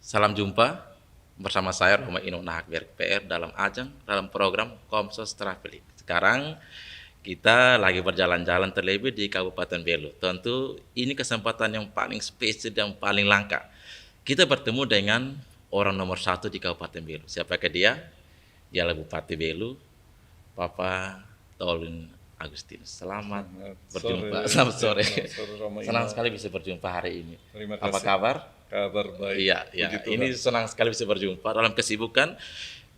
Salam jumpa bersama saya Roma Ino Nahakbir PR dalam program Komsos Traveling. Sekarang kita lagi berjalan-jalan terlebih di Kabupaten Belu. Tentu ini kesempatan yang paling spesial dan paling langka. Kita bertemu dengan orang nomor satu di Kabupaten Belu. Siapakah dia? Dialah Bupati Belu, Bapak Tolun Agustinus. Selamat Selamat berjumpa. sore, Selamat sore. selamat sore Roma Senang Ino. sekali bisa berjumpa hari ini. Terima Apa kasih. kabar? Kabar baik. Iya, iya. Puji Tuhan. Ini senang sekali bisa berjumpa dalam kesibukan.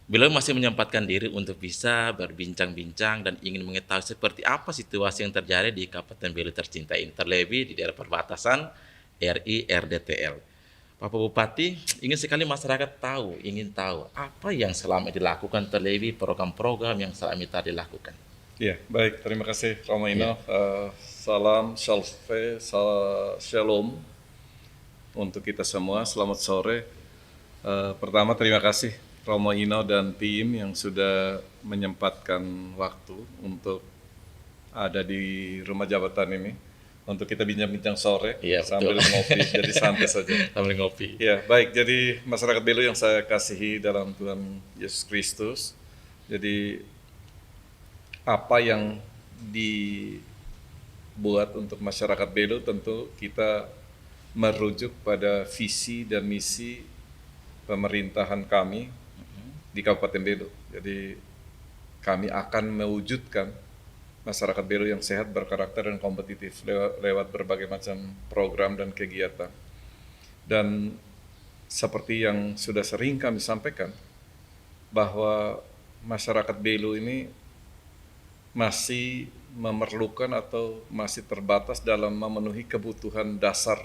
Beliau masih menyempatkan diri untuk bisa berbincang-bincang dan ingin mengetahui seperti apa situasi yang terjadi di Kabupaten Belu tercinta ini, terlebih di daerah perbatasan RI RDTL. Bapak Bupati, ingin sekali masyarakat ingin tahu apa yang selama ini dilakukan, terlebih program-program yang selama ini tadi dilakukan. Ya, baik. Terima kasih Roma Ino. Salam, shalom untuk kita semua. Selamat sore. Pertama, terima kasih Romo Ino dan tim yang sudah menyempatkan waktu untuk ada di rumah jabatan ini untuk kita bincang-bincang sore Iya, sambil betul. ngopi, jadi santai saja. Sambil ngopi. Ya, baik. Jadi masyarakat Belu yang saya kasihi dalam Tuhan Yesus Kristus. Jadi apa yang dibuat untuk masyarakat Belu tentu kita merujuk pada visi dan misi pemerintahan kami di Kabupaten Belu. Jadi kami akan mewujudkan masyarakat Belu yang sehat, berkarakter, dan kompetitif lewat berbagai macam program dan kegiatan. Dan seperti yang sudah sering kami sampaikan, bahwa masyarakat Belu ini masih memerlukan atau masih terbatas dalam memenuhi kebutuhan dasar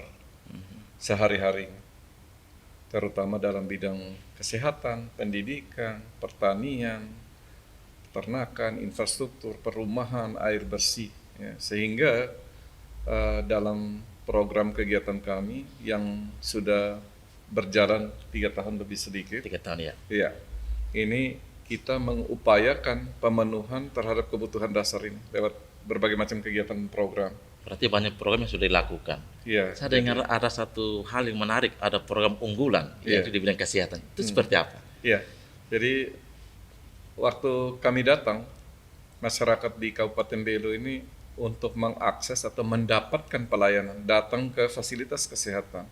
sehari-hari, terutama dalam bidang kesehatan, pendidikan, pertanian, peternakan, infrastruktur, perumahan, air bersih. Ya. Sehingga dalam program kegiatan kami yang sudah berjalan 3 tahun lebih sedikit, 3 tahun ya. ya, ini kita mengupayakan pemenuhan terhadap kebutuhan dasar ini lewat berbagai macam kegiatan program. Berarti banyak program yang sudah dilakukan. Ya, Saya dengar ada satu hal yang menarik, ada program unggulan yaitu di bidang kesehatan. Itu seperti apa? ya. Jadi waktu kami datang, masyarakat di Kabupaten Belu ini untuk mengakses atau mendapatkan pelayanan, datang ke fasilitas kesehatan,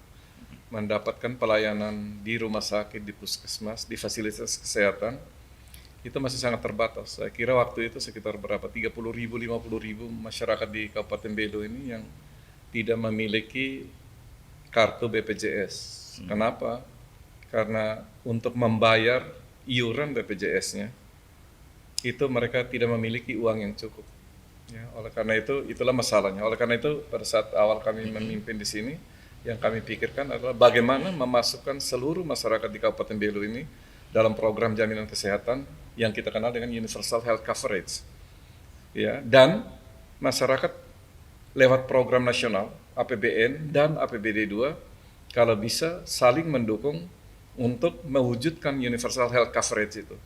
mendapatkan pelayanan di rumah sakit, di puskesmas, di fasilitas kesehatan, itu masih sangat terbatas. Saya kira waktu itu sekitar berapa, 30.000, 50.000 masyarakat di Kabupaten Belu ini yang tidak memiliki kartu BPJS. Kenapa? Karena untuk membayar iuran BPJS-nya, itu mereka tidak memiliki uang yang cukup. Ya, oleh karena itu, itulah masalahnya. Oleh karena itu, pada saat awal kami memimpin di sini, yang kami pikirkan adalah bagaimana memasukkan seluruh masyarakat di Kabupaten Belu ini dalam program jaminan kesehatan yang kita kenal dengan Universal Health Coverage. Ya, dan masyarakat lewat program nasional APBN dan APBD 2 kalau bisa saling mendukung untuk mewujudkan Universal Health Coverage itu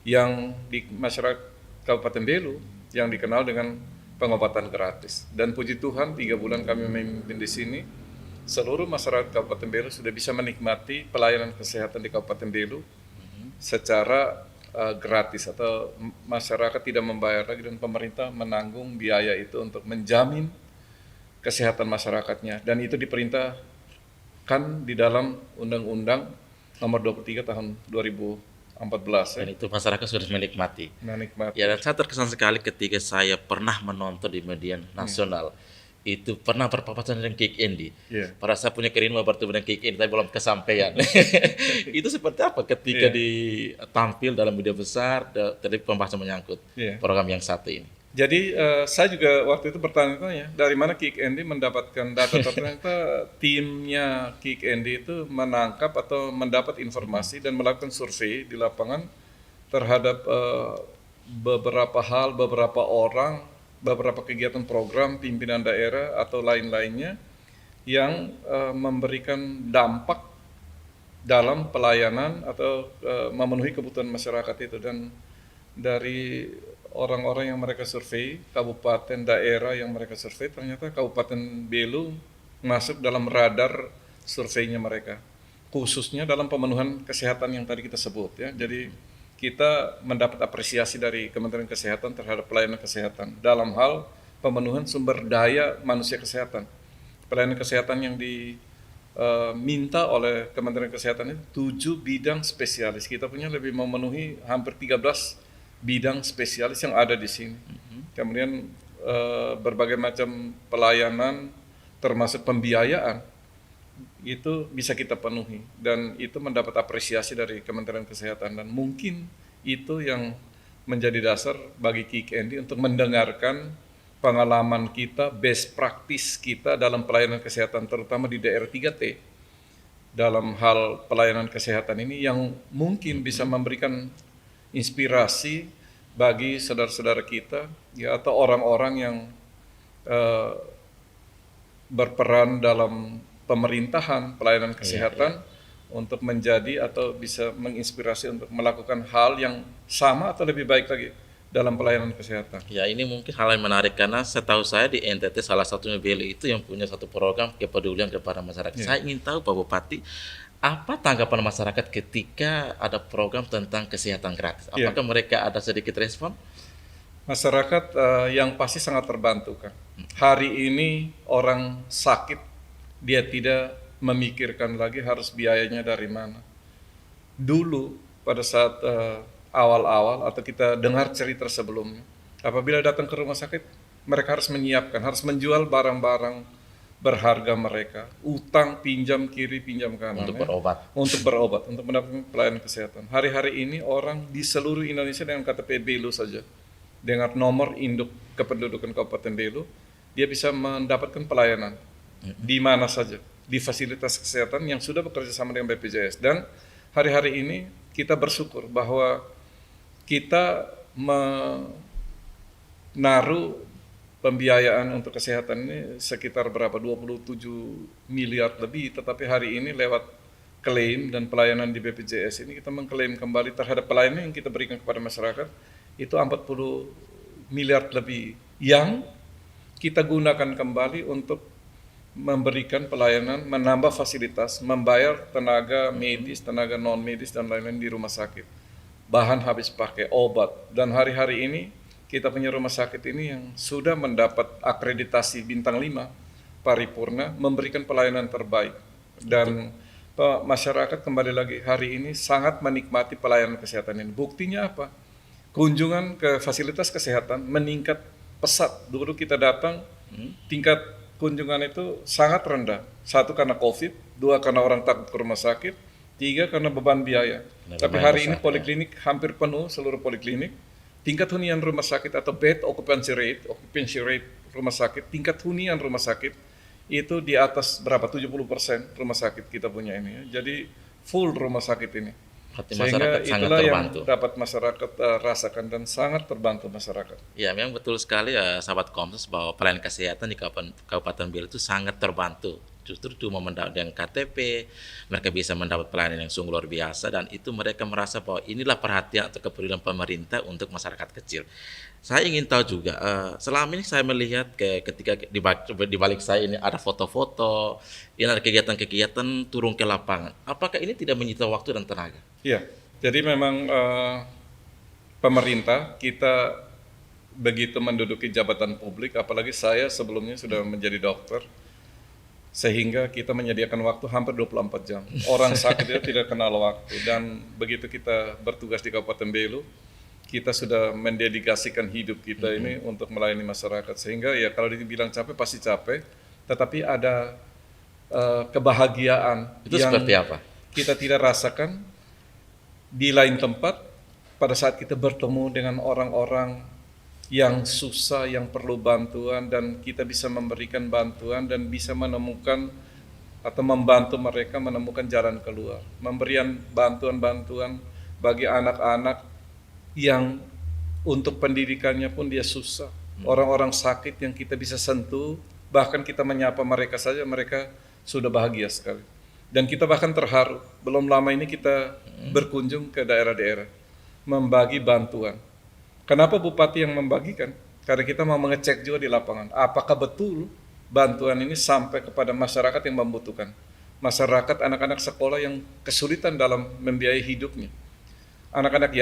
yang di masyarakat Kabupaten Belu yang dikenal dengan pengobatan gratis. Dan puji Tuhan 3 bulan kami memimpin di sini, seluruh masyarakat Kabupaten Belu sudah bisa menikmati pelayanan kesehatan di Kabupaten Belu secara gratis, atau masyarakat tidak membayar lagi dan pemerintah menanggung biaya itu untuk menjamin kesehatan masyarakatnya, dan itu diperintahkan di dalam Undang-Undang Nomor 23 Tahun 2014 Dan itu masyarakat sudah menikmati. menikmati. Ya, dan saya terkesan sekali ketika saya pernah menonton di media nasional. Itu pernah berpapasan dengan Kick Andy. Iya. Pada saya punya keinginan mau bertemu dengan Kick Andy, tapi belum kesampaian. Itu seperti apa ketika ditampil dalam media besar, tadi pembahasan menyangkut Iya. program yang satu ini. Jadi saya juga waktu itu bertanya-tanya dari mana Kick Andy mendapatkan data. Ternyata timnya Kick Andy itu menangkap atau mendapat informasi dan melakukan survei di lapangan terhadap beberapa hal, beberapa orang, beberapa kegiatan program pimpinan daerah atau lain-lainnya yang memberikan dampak dalam pelayanan atau memenuhi kebutuhan masyarakat itu. Dan dari orang-orang yang mereka survei, kabupaten daerah yang mereka survei, ternyata Kabupaten Belu masuk dalam radar surveinya mereka. khususnya dalam pemenuhan kesehatan yang tadi kita sebut ya. Jadi kita mendapat apresiasi dari Kementerian Kesehatan terhadap pelayanan kesehatan dalam hal pemenuhan sumber daya manusia kesehatan. Pelayanan kesehatan yang diminta oleh Kementerian Kesehatan itu 7 bidang spesialis. Kita punya lebih memenuhi hampir 13 bidang spesialis yang ada di sini. Kemudian berbagai macam pelayanan termasuk pembiayaan itu bisa kita penuhi dan itu mendapat apresiasi dari Kementerian Kesehatan dan mungkin itu yang menjadi dasar bagi Kik Endi untuk mendengarkan pengalaman kita, best practice kita dalam pelayanan kesehatan terutama di daerah 3T dalam hal pelayanan kesehatan ini yang mungkin bisa memberikan inspirasi bagi saudara-saudara kita ya atau orang-orang yang berperan dalam pemerintahan pelayanan kesehatan untuk menjadi atau bisa menginspirasi untuk melakukan hal yang sama atau lebih baik lagi dalam pelayanan kesehatan. Ya, ini mungkin hal yang menarik karena setahu saya di NTT salah satunya Belu itu yang punya satu program kepedulian kepada masyarakat. Saya ingin tahu Pak Bupati, apa tanggapan masyarakat ketika ada program tentang kesehatan gratis? Apakah mereka ada sedikit respon? Masyarakat yang pasti sangat terbantu kan. Hari ini orang sakit dia tidak memikirkan lagi harus biayanya dari mana. Dulu pada saat awal-awal atau kita dengar cerita sebelumnya, apabila datang ke rumah sakit, mereka harus menyiapkan, harus menjual barang-barang berharga mereka, utang, pinjam kiri, pinjam kanan. Untuk berobat. Untuk berobat, untuk mendapatkan pelayanan kesehatan. Hari-hari ini orang di seluruh Indonesia dengan KTP Belu saja, dengan nomor induk kependudukan Kabupaten Belu, dia bisa mendapatkan pelayanan di mana saja, di fasilitas kesehatan yang sudah bekerja sama dengan BPJS. Dan hari-hari ini kita bersyukur bahwa kita menaruh pembiayaan untuk kesehatan ini sekitar berapa 27 miliar lebih, tetapi hari ini lewat klaim dan pelayanan di BPJS ini kita mengklaim kembali terhadap pelayanan yang kita berikan kepada masyarakat itu 40 miliar lebih yang kita gunakan kembali untuk memberikan pelayanan, menambah fasilitas, membayar tenaga medis, tenaga non medis dan lain-lain di rumah sakit. Bahan habis pakai, obat. Dan hari-hari ini kita punya rumah sakit ini yang sudah mendapat akreditasi bintang 5 paripurna, memberikan pelayanan terbaik. Dan masyarakat kembali lagi hari ini sangat menikmati pelayanan kesehatan ini. Buktinya apa? Kunjungan ke fasilitas kesehatan meningkat pesat. Dulu kita datang, tingkat kunjungan itu sangat rendah. 1 karena COVID, 2 karena orang takut ke rumah sakit, 3 karena beban biaya. Tapi hari ini poliklinik hampir penuh, seluruh poliklinik. Tingkat hunian rumah sakit atau bed occupancy rate rumah sakit, tingkat hunian rumah sakit itu di atas berapa? 70% rumah sakit kita punya ini ya. Jadi full rumah sakit ini. Sehingga itulah yang dapat masyarakat rasakan dan sangat terbantu masyarakat. Ya, memang betul sekali ya sahabat Komsos bahwa pelayanan kesehatan di Kabupaten Belu itu sangat terbantu. Justru cuma mendapatkan KTP, mereka bisa mendapat pelayanan yang sungguh luar biasa dan itu mereka merasa bahwa inilah perhatian atau kepedulian pemerintah untuk masyarakat kecil. Saya ingin tahu juga, selama ini saya melihat ketika di balik saya ini ada foto-foto, ini ada kegiatan-kegiatan turun ke lapangan. Apakah ini tidak menyita waktu dan tenaga? Iya, jadi memang pemerintah kita begitu menduduki jabatan publik, apalagi saya sebelumnya sudah menjadi dokter, sehingga kita menyediakan waktu hampir 24 jam. Orang sakit itu tidak kenal waktu dan begitu kita bertugas di Kabupaten Belu, kita sudah mendedikasikan hidup kita ini untuk melayani masyarakat. Sehingga ya kalau dibilang capek pasti capek, tetapi ada kebahagiaan itu yang seperti apa? Kita tidak rasakan di lain tempat pada saat kita bertemu dengan orang-orang yang susah, yang perlu bantuan dan kita bisa memberikan bantuan dan bisa menemukan atau membantu mereka menemukan jalan keluar. Memberikan bantuan-bantuan bagi anak-anak yang untuk pendidikannya pun dia susah. Orang-orang sakit yang kita bisa sentuh, bahkan kita menyapa mereka saja, mereka sudah bahagia sekali. Dan kita bahkan terharu, belum lama ini kita berkunjung ke daerah-daerah, membagi bantuan. Kenapa Bupati yang membagikan? Karena kita mau mengecek juga di lapangan, apakah betul bantuan ini sampai kepada masyarakat yang membutuhkan. masyarakat, anak-anak sekolah yang kesulitan dalam membiayai hidupnya, anak-anak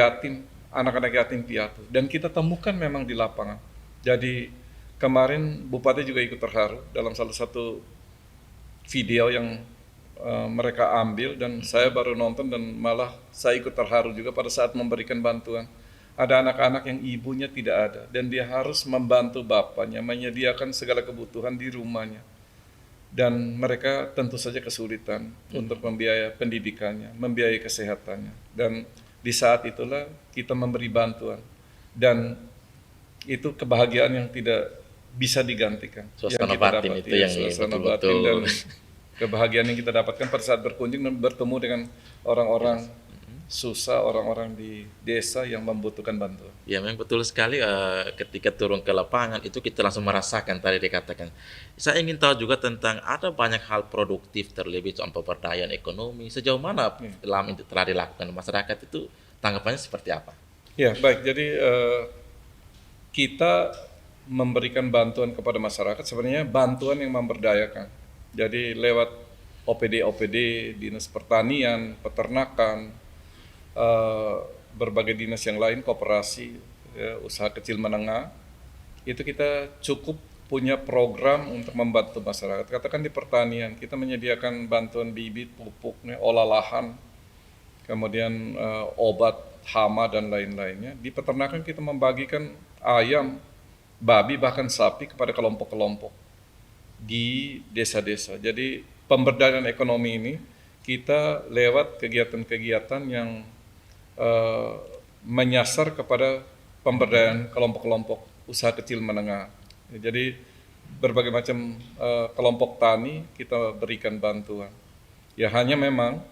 yatim piatu, dan kita temukan memang di lapangan. Jadi kemarin Bupati juga ikut terharu dalam salah satu video yang mereka ambil, dan saya baru nonton dan malah saya ikut terharu juga pada saat memberikan bantuan. Ada anak-anak yang ibunya tidak ada dan dia harus membantu bapaknya menyediakan segala kebutuhan di rumahnya, dan mereka tentu saja kesulitan untuk membiayai pendidikannya, membiayai kesehatannya, dan di saat itulah kita memberi bantuan, dan itu kebahagiaan yang tidak bisa digantikan yang Suasana kita batin dapat, itu ya, yang suasana betul-betul. batin dan kebahagiaan yang kita dapatkan pada saat berkunjung dan bertemu dengan orang-orang susah, orang-orang di desa yang membutuhkan bantuan. Ya, memang betul sekali. Ketika turun ke lapangan itu kita langsung merasakan tadi dikatakan. Saya ingin tahu juga tentang ada banyak hal produktif terlebih soal pemberdayaan ekonomi. Sejauh mana dalam itu telah dilakukan masyarakat itu tanggapannya seperti apa? Ya, baik. Jadi kita memberikan bantuan kepada masyarakat sebenarnya bantuan yang memberdayakan. Jadi lewat OPD Dinas Pertanian, Peternakan, berbagai dinas yang lain, koperasi, ya, usaha kecil menengah, itu kita cukup punya program untuk membantu masyarakat. Katakan di pertanian, kita menyediakan bantuan bibit, pupuk, olah lahan, kemudian obat hama dan lain-lainnya. Di peternakan kita membagikan ayam, babi, bahkan sapi kepada kelompok-kelompok di desa-desa. Jadi pemberdayaan ekonomi ini kita lewat kegiatan-kegiatan yang menyasar kepada pemberdayaan kelompok-kelompok usaha kecil menengah. Jadi berbagai macam kelompok tani kita berikan bantuan. Ya, hanya memang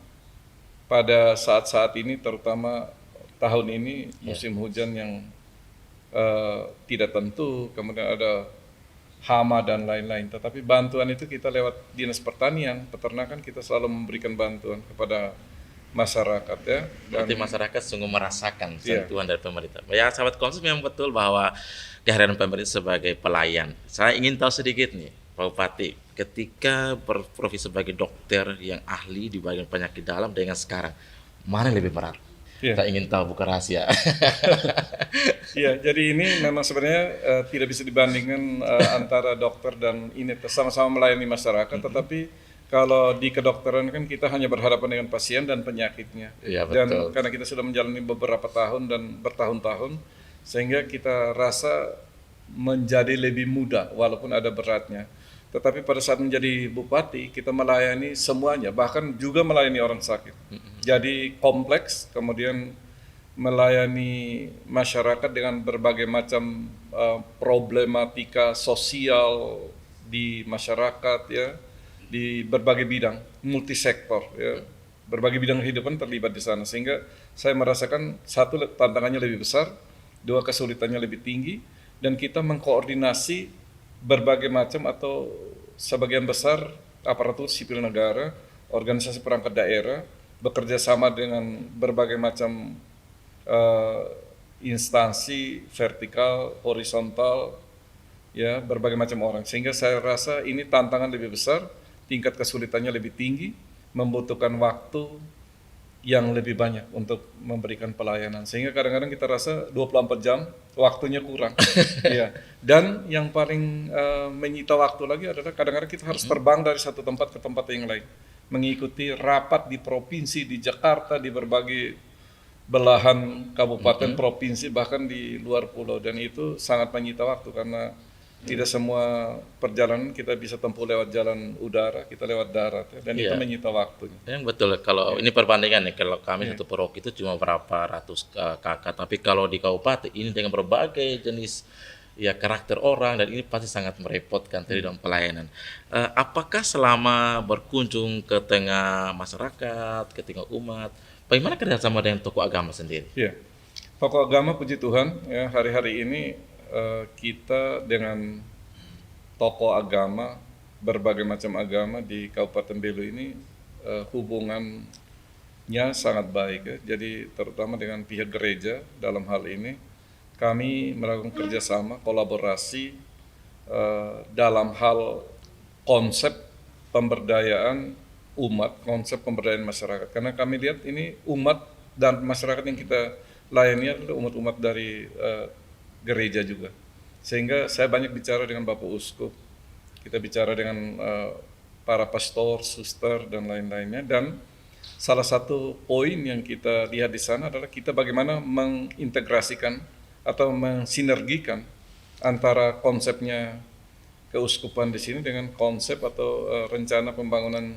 pada saat-saat ini, terutama tahun ini musim hujan yang tidak tentu, kemudian ada hama dan lain-lain. Tetapi bantuan itu kita lewat Dinas Pertanian, Peternakan, kita selalu memberikan bantuan kepada masyarakat, ya. Berarti masyarakat sungguh merasakan Iya. sentuhan dari pemerintah. Ya, sahabat Komsus, memang betul bahwa kehadiran pemerintah sebagai pelayan. Saya ingin tahu sedikit nih, Pak Bupati, ketika berprofesi sebagai dokter yang ahli di bagian penyakit dalam dengan sekarang, mana yang lebih berat? Iya. Saya ingin tahu, bukan rahasia. Iya, jadi ini memang sebenarnya tidak bisa dibandingkan antara dokter dan ini sama-sama melayani masyarakat, tetapi kalau di kedokteran kan kita hanya berhadapan dengan pasien dan penyakitnya. Iya, Dan betul. karena kita sudah menjalani beberapa tahun dan bertahun-tahun, sehingga kita rasa menjadi lebih mudah walaupun ada beratnya. Tetapi pada saat menjadi bupati, kita melayani semuanya, bahkan juga melayani orang sakit. Jadi kompleks, kemudian melayani masyarakat dengan berbagai macam problematika sosial di masyarakat, ya, di berbagai bidang, multisektor, ya, berbagai bidang kehidupan terlibat di sana, sehingga saya merasakan satu, tantangannya lebih besar, dua, kesulitannya lebih tinggi, dan kita mengkoordinasi berbagai macam atau sebagian besar aparatur sipil negara, organisasi perangkat daerah, bekerja sama dengan berbagai macam instansi vertikal, horizontal, ya, berbagai macam orang, sehingga saya rasa ini tantangan lebih besar, tingkat kesulitannya lebih tinggi, membutuhkan waktu yang lebih banyak untuk memberikan pelayanan, sehingga kadang-kadang kita rasa 24 jam waktunya kurang. Iya. Dan yang paling menyita waktu lagi adalah kadang-kadang kita harus terbang dari satu tempat ke tempat yang lain, mengikuti rapat di provinsi, di Jakarta, di berbagai belahan kabupaten, provinsi, bahkan di luar pulau, dan itu sangat menyita waktu karena tidak semua perjalanan kita bisa tempuh lewat jalan udara, kita lewat darat, ya, dan itu Iya. menyita waktunya. Yang betul, kalau ini perbandingan nih, kalau kami satu perok itu cuma berapa ratus kakak, tapi kalau di kabupaten ini dengan berbagai jenis ya karakter orang, dan ini pasti sangat merepotkan tadi dalam pelayanan. Apakah selama berkunjung ke tengah masyarakat, ke tengah umat, bagaimana kerjasama dengan tokoh agama sendiri? Ya, tokoh agama, puji Tuhan, ya, hari-hari ini kita dengan tokoh agama, berbagai macam agama di Kabupaten Belu ini hubungannya sangat baik, ya. Jadi terutama dengan pihak gereja dalam hal ini kami melakukan kerjasama, kolaborasi dalam hal konsep pemberdayaan umat, konsep pemberdayaan masyarakat. Karena kami lihat ini umat dan masyarakat yang kita layani adalah umat-umat dari gereja juga. Sehingga saya banyak bicara dengan Bapak Uskup, kita bicara dengan para pastor, suster, dan lain-lainnya. Dan salah satu poin yang kita lihat di sana adalah kita bagaimana mengintegrasikan atau mensinergikan antara konsepnya keuskupan di sini dengan konsep atau rencana pembangunan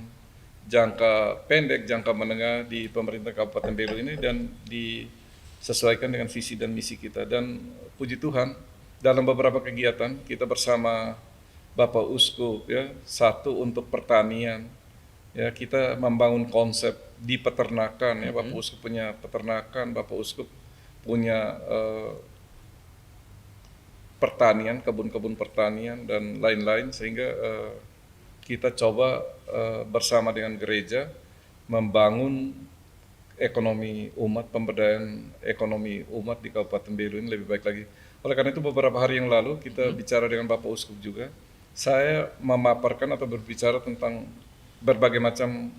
jangka pendek, jangka menengah di pemerintah Kabupaten Belu ini dan disesuaikan dengan visi dan misi kita. Dan puji Tuhan, dalam beberapa kegiatan kita bersama Bapak Uskup ya, satu untuk pertanian, ya kita membangun konsep di peternakan ya, Bapak Uskup punya peternakan, Bapak Uskup punya pertanian, kebun-kebun pertanian dan lain-lain, sehingga kita coba bersama dengan gereja membangun ekonomi umat, pemberdayaan ekonomi umat di Kabupaten Belu ini lebih baik lagi. Oleh karena itu beberapa hari yang lalu kita bicara dengan Bapak Uskup juga, saya memaparkan atau berbicara tentang berbagai macam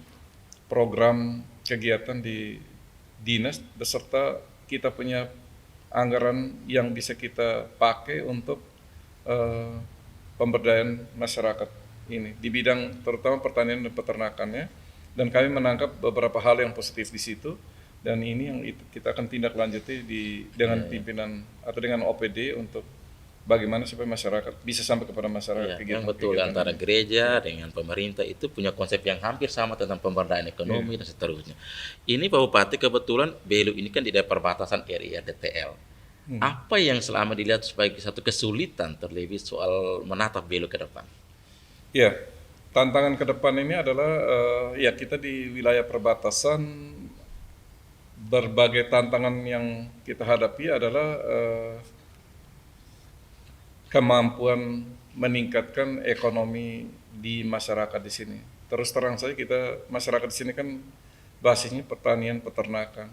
program kegiatan di dinas beserta kita punya anggaran yang bisa kita pakai untuk pemberdayaan masyarakat ini di bidang terutama pertanian dan peternakannya, dan kami menangkap beberapa hal yang positif di situ, dan ini yang kita akan tindak lanjuti dengan pimpinan atau dengan OPD untuk bagaimana supaya masyarakat bisa sampai kepada masyarakat. Yang betul antara gereja dengan pemerintah itu punya konsep yang hampir sama tentang pemberdayaan ekonomi dan seterusnya. Ini Pak Bupati, kebetulan Belu ini kan di daerah perbatasan area DTL. Apa yang selama dilihat sebagai satu kesulitan terlebih soal menatap Belu ke depan? Ya, tantangan ke depan ini adalah ya kita di wilayah perbatasan, berbagai tantangan yang kita hadapi adalah kemampuan meningkatkan ekonomi di masyarakat di sini. Terus terang saja kita masyarakat di sini kan basisnya pertanian, peternakan.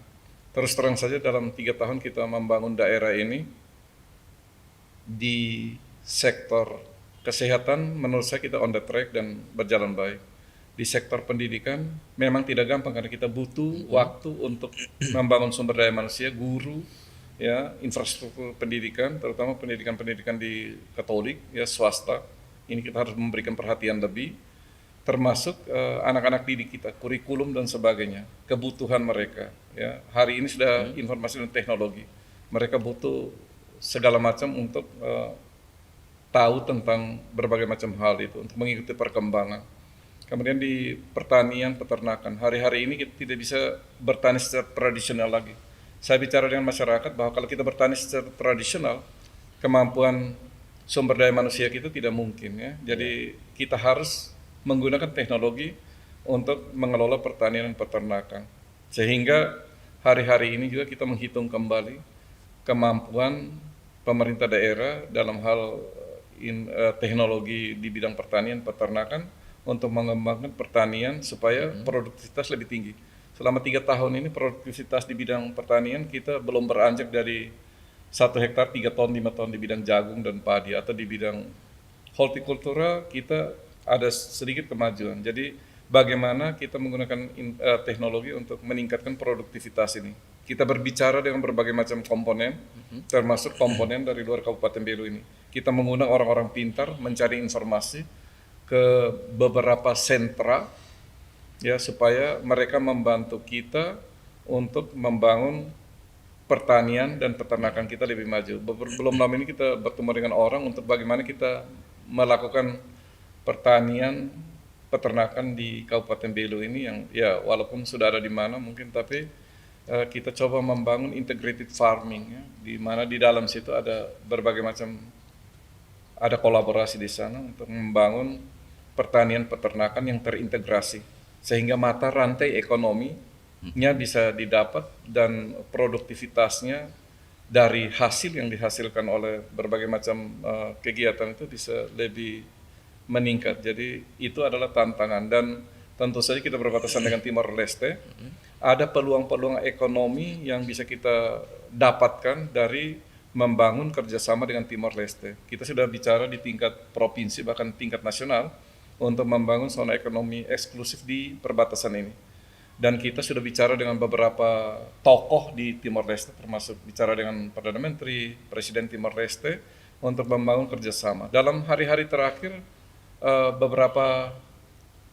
Terus terang saja dalam 3 tahun kita membangun daerah ini di sektor kesehatan, menurut saya kita on the track dan berjalan baik. Di sektor pendidikan memang tidak gampang karena kita butuh waktu untuk membangun sumber daya manusia, guru, ya, infrastruktur pendidikan, terutama pendidikan di Katolik, ya, swasta. Ini kita harus memberikan perhatian lebih, termasuk anak-anak didik kita, kurikulum dan sebagainya, kebutuhan mereka. Ya, hari ini sudah informasi dan teknologi, mereka butuh segala macam untuk tahu tentang berbagai macam hal itu untuk mengikuti perkembangan. Kemudian di pertanian, peternakan, hari-hari ini kita tidak bisa bertani secara tradisional lagi. Saya bicara dengan masyarakat bahwa kalau kita bertani secara tradisional, kemampuan sumber daya manusia kita tidak mungkin ya. Jadi kita harus menggunakan teknologi untuk mengelola pertanian dan peternakan. Sehingga hari-hari ini juga kita menghitung kembali kemampuan pemerintah daerah dalam hal teknologi di bidang pertanian, peternakan untuk mengembangkan pertanian supaya produktivitas lebih tinggi. Selama 3 tahun ini produktivitas di bidang pertanian kita belum beranjak dari 1 hektar 3 ton, 5 ton di bidang jagung dan padi, atau di bidang hortikultura kita ada sedikit kemajuan. Jadi bagaimana kita menggunakan teknologi untuk meningkatkan produktivitas ini. Kita berbicara dengan berbagai macam komponen, termasuk komponen dari luar Kabupaten Belu ini. Kita mengundang orang-orang pintar mencari informasi ke beberapa sentra, ya, supaya mereka membantu kita untuk membangun pertanian dan peternakan kita lebih maju. Belum lama ini kita bertemu dengan orang untuk bagaimana kita melakukan pertanian, peternakan di Kabupaten Belu ini yang ya walaupun sudah ada di mana mungkin, tapi kita coba membangun integrated farming ya, di mana di dalam situ ada berbagai macam, ada kolaborasi di sana untuk membangun pertanian peternakan yang terintegrasi sehingga mata rantai ekonominya bisa didapat dan produktivitasnya dari hasil yang dihasilkan oleh berbagai macam kegiatan itu bisa lebih meningkat. Jadi itu adalah tantangan, dan tentu saja kita berbatasan dengan Timor Leste. Ada peluang-peluang ekonomi yang bisa kita dapatkan dari membangun kerjasama dengan Timor Leste. Kita sudah bicara di tingkat provinsi bahkan tingkat nasional untuk membangun zona ekonomi eksklusif di perbatasan ini. Dan kita sudah bicara dengan beberapa tokoh di Timor Leste, termasuk bicara dengan Perdana Menteri, Presiden Timor Leste, untuk membangun kerjasama. Dalam hari-hari terakhir, beberapa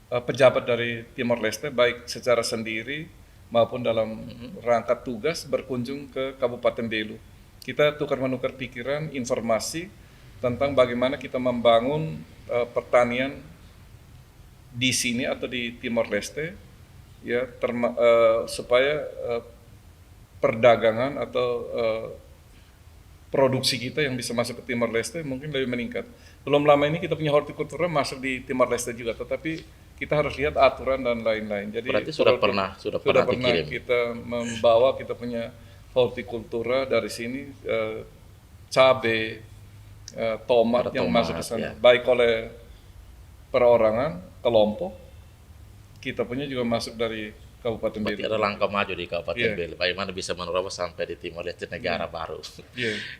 pejabat dari Timor Leste, baik secara sendiri maupun dalam rangka tugas, berkunjung ke Kabupaten Belu. Kita tukar-menukar pikiran, informasi tentang bagaimana kita membangun pertanian di sini atau di Timor Leste, ya, supaya perdagangan atau produksi kita yang bisa masuk ke Timor Leste mungkin lebih meningkat. Belum lama ini kita punya hortikultura masuk di Timor Leste juga, tetapi kita harus lihat aturan dan lain-lain. Jadi Berarti sudah pernah dikirim. kita membawa kita punya hortikultura dari sini, cabai, tomat yang masuk ke sana, baik oleh perorangan, kelompok. Kita punya juga masuk dari Kabupaten Belu. Berarti ada langkah maju di Kabupaten Belu. Bagaimana bisa menerobos sampai di Timor Leste, negara baru.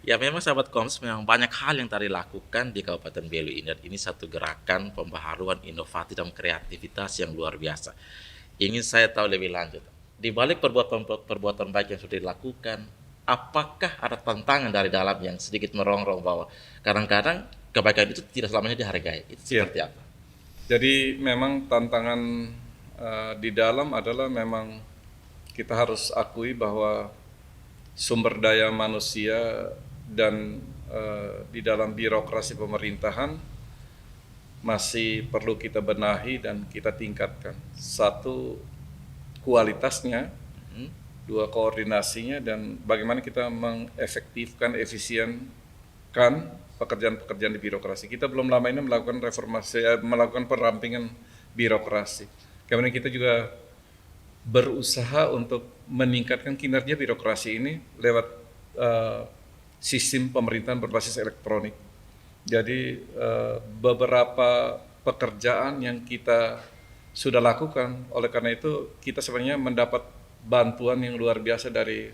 Ya memang sahabat Koms, memang banyak hal yang tadi lakukan di Kabupaten Belu ini. Dan ini satu gerakan pembaharuan inovatif dan kreativitas yang luar biasa. Ingin saya tahu lebih lanjut. Di balik perbuatan baik yang sudah dilakukan, apakah ada tantangan dari dalam yang sedikit merongrong bahwa kadang-kadang kebaikan itu tidak selamanya dihargai? Itu seperti apa? Jadi memang tantangan di dalam adalah memang kita harus akui bahwa sumber daya manusia dan di dalam birokrasi pemerintahan masih perlu kita benahi dan kita tingkatkan. Satu, kualitasnya, dua, koordinasinya, dan bagaimana kita mengefektifkan, efisienkan pekerjaan-pekerjaan di birokrasi. Kita belum lama ini melakukan reformasi, melakukan perampingan birokrasi. Kemudian kita juga berusaha untuk meningkatkan kinerja birokrasi ini lewat sistem pemerintahan berbasis elektronik. Jadi beberapa pekerjaan yang kita sudah lakukan, oleh karena itu kita sebenarnya mendapat bantuan yang luar biasa dari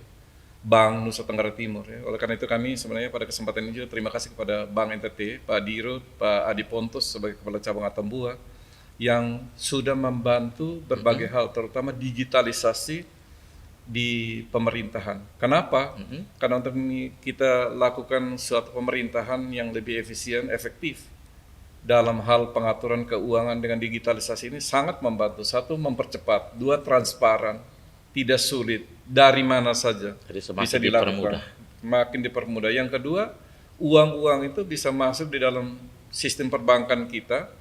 Bank Nusa Tenggara Timur. Ya. Oleh karena itu kami sebenarnya pada kesempatan ini juga terima kasih kepada Bank NTT, Pak Dirut, Pak Adi Pontus sebagai Kepala Cabang Atambua, yang sudah membantu berbagai hal, terutama digitalisasi di pemerintahan. Kenapa? Karena untuk kita lakukan suatu pemerintahan yang lebih efisien, efektif dalam hal pengaturan keuangan dengan digitalisasi ini sangat membantu. Satu, mempercepat. Dua, transparan, tidak sulit, dari mana saja bisa dilakukan. Makin dipermudah. Yang kedua, uang-uang itu bisa masuk di dalam sistem perbankan kita,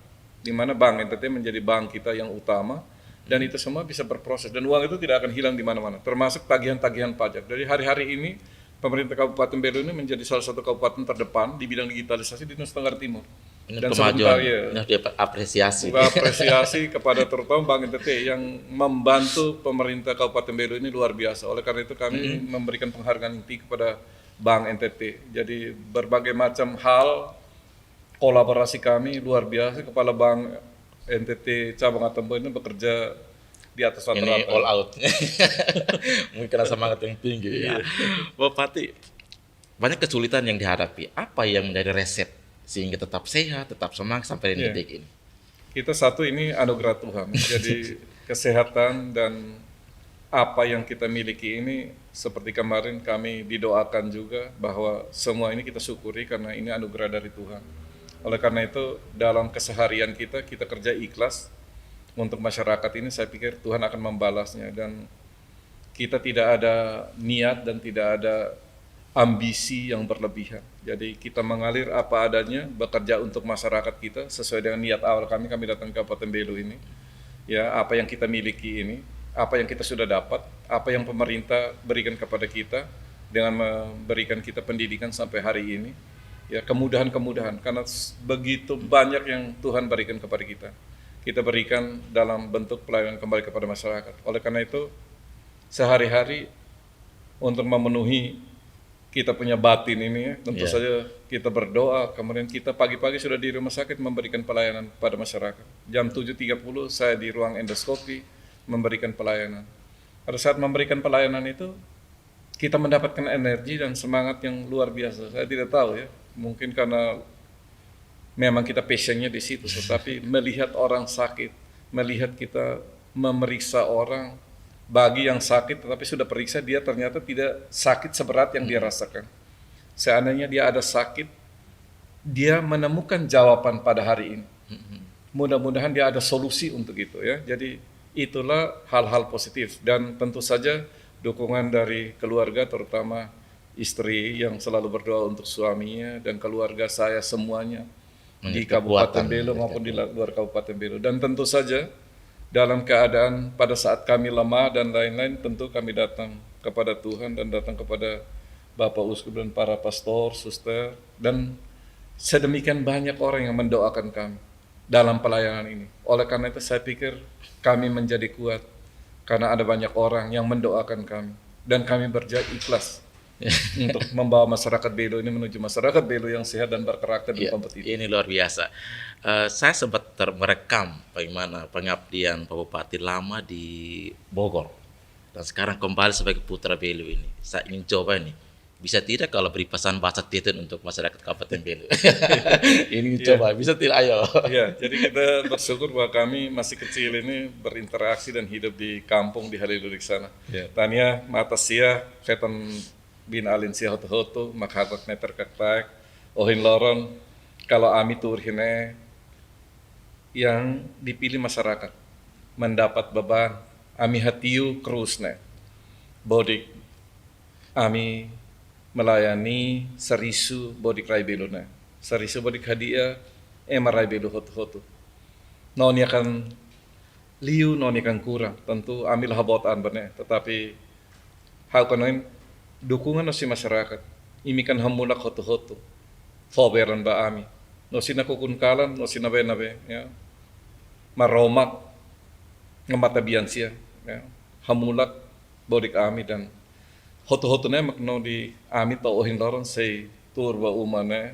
di mana Bank NTT menjadi bank kita yang utama, dan itu semua bisa berproses, dan uang itu tidak akan hilang di mana-mana, termasuk tagihan-tagihan pajak. Dari hari-hari ini, pemerintah Kabupaten Belu ini menjadi salah satu kabupaten terdepan di bidang digitalisasi di Nusa Tenggara Timur. Ini dan kemajuan, ini apresiasi. Apresiasi kepada terutama Bank NTT yang membantu pemerintah Kabupaten Belu ini luar biasa. Oleh karena itu kami memberikan penghargaan yang tinggi kepada Bank NTT. Jadi berbagai macam hal, kolaborasi kami luar biasa. Kepala Bank NTT Cabang Atambua ini bekerja di atas rata-rata. Ini all out. Mungkin karena semangat yang tinggi. Ya. Bapak Pati, banyak kesulitan yang dihadapi. Apa yang menjadi resep sehingga tetap sehat, tetap semangat sampai detik ini? Kita satu, ini anugerah Tuhan. Jadi kesehatan dan apa yang kita miliki ini, seperti kemarin kami didoakan juga bahwa semua ini kita syukuri karena ini anugerah dari Tuhan. Oleh karena itu dalam keseharian kita kerja ikhlas untuk masyarakat ini, saya pikir Tuhan akan membalasnya, dan kita tidak ada niat dan tidak ada ambisi yang berlebihan. Jadi kita mengalir apa adanya, bekerja untuk masyarakat kita sesuai dengan niat awal kami datang ke Kabupaten Belu ini. Ya, apa yang kita miliki ini, apa yang kita sudah dapat, apa yang pemerintah berikan kepada kita dengan memberikan kita pendidikan sampai hari ini. Ya, kemudahan-kemudahan, karena begitu banyak yang Tuhan berikan kepada kita. Kita berikan dalam bentuk pelayanan kembali kepada masyarakat. Oleh karena itu, sehari-hari untuk memenuhi kita punya batin ini, ya, tentu saja kita berdoa, kemudian kita pagi-pagi sudah di rumah sakit memberikan pelayanan pada masyarakat. Jam 7.30 saya di ruang endoskopi memberikan pelayanan. Pada saat memberikan pelayanan itu, kita mendapatkan energi dan semangat yang luar biasa. Saya tidak tahu ya, mungkin karena memang kita passionnya di situ, tetapi melihat orang sakit, melihat kita memeriksa orang, bagi yang sakit tetapi sudah periksa dia ternyata tidak sakit seberat yang dia rasakan. Seandainya dia ada sakit, dia menemukan jawaban pada hari ini. Mudah-mudahan dia ada solusi untuk itu ya. Jadi itulah hal-hal positif, dan tentu saja dukungan dari keluarga, terutama istri yang selalu berdoa untuk suaminya, dan keluarga saya semuanya di Kabupaten Belu maupun di luar Kabupaten Belu. Dan tentu saja dalam keadaan pada saat kami lemah dan lain-lain, tentu kami datang kepada Tuhan dan datang kepada Bapak Uskup dan para pastor, suster, dan sedemikian banyak orang yang mendoakan kami dalam pelayanan ini. Oleh karena itu saya pikir kami menjadi kuat karena ada banyak orang yang mendoakan kami, dan kami ikhlas untuk membawa masyarakat Belu ini menuju masyarakat Belu yang sehat dan berkarakter dan kompetitif. Ini luar biasa. Saya sempat merekam bagaimana pengabdian Pak Bupati lama di Bogor, dan sekarang kembali sebagai putra Belu ini. Saya ingin coba nih, bisa tidak kalau beri pesan bahasa Teten untuk masyarakat Kabupaten Belu? Ini coba, bisa tidak? Ayo. Ya, jadi kita bersyukur bahwa kami masih kecil ini berinteraksi dan hidup di kampung di Halilurik sana. Tanya mata sia ketan bin alin sia hoto-hoto makhatak neter kaktak ohin loron kalau ami turhine yang dipilih masyarakat mendapat beban ami hatiu krusne bodik ami melayani serisu bodik rai beluna serisu bodik hadiah rai belu hoto-hoto noni akan liu noni akan kurang, tentu ambil habotan benar, tetapi hal konoin dukungan si masyarakat imikan hamulak hoto-hoto foberan ba ami no sinakukunkalan no sinabe-nabe ya maromak ngamatabian siya ya hamulak bodik ami, dan hoto-hoto na makno di ami tauhin loron say turba umane,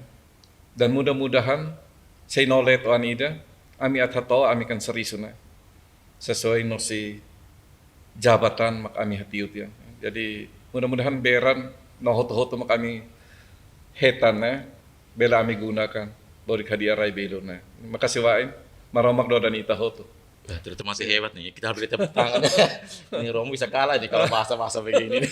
dan mudah-mudahan say nolet o anida ami at hato ami kan seriso na sesuai no si jabatan mak ami hatiut ya. Jadi mudah-mudahan beran no hoto-hoto mak kami hetan na bela kami gunakan bodik hadiah rai belu na. Makasih wain maromak do dan ita hoto. Ternyata masih hebat nih, kita harus tepuk tangan. Ini Romo bisa kalah nih kalau bahasa-bahasa begini.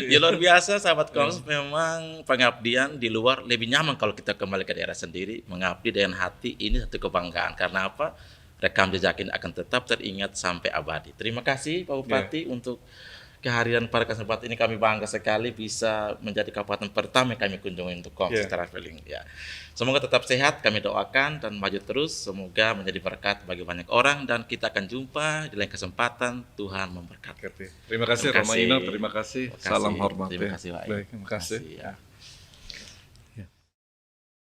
Ya luar biasa sahabat Kompas, memang pengabdian di luar lebih nyaman kalau kita kembali ke daerah sendiri, mengabdi dengan hati, ini satu kebanggaan. Karena apa? Rekam jejak ini akan tetap teringat sampai abadi. Terima kasih Pak Bupati untuk kehadiran pada kesempatan ini. Kami bangga sekali bisa menjadi kabupaten pertama yang kami kunjungi untuk Kompas Traveling. Ya, semoga tetap sehat, kami doakan dan maju terus. Semoga menjadi berkat bagi banyak orang, dan kita akan jumpa di lain kesempatan. Tuhan memberkati. Terima kasih Romaino, terima kasih. Salam hormat. Terima kasih, Pak. Baik, terima kasih. Ya.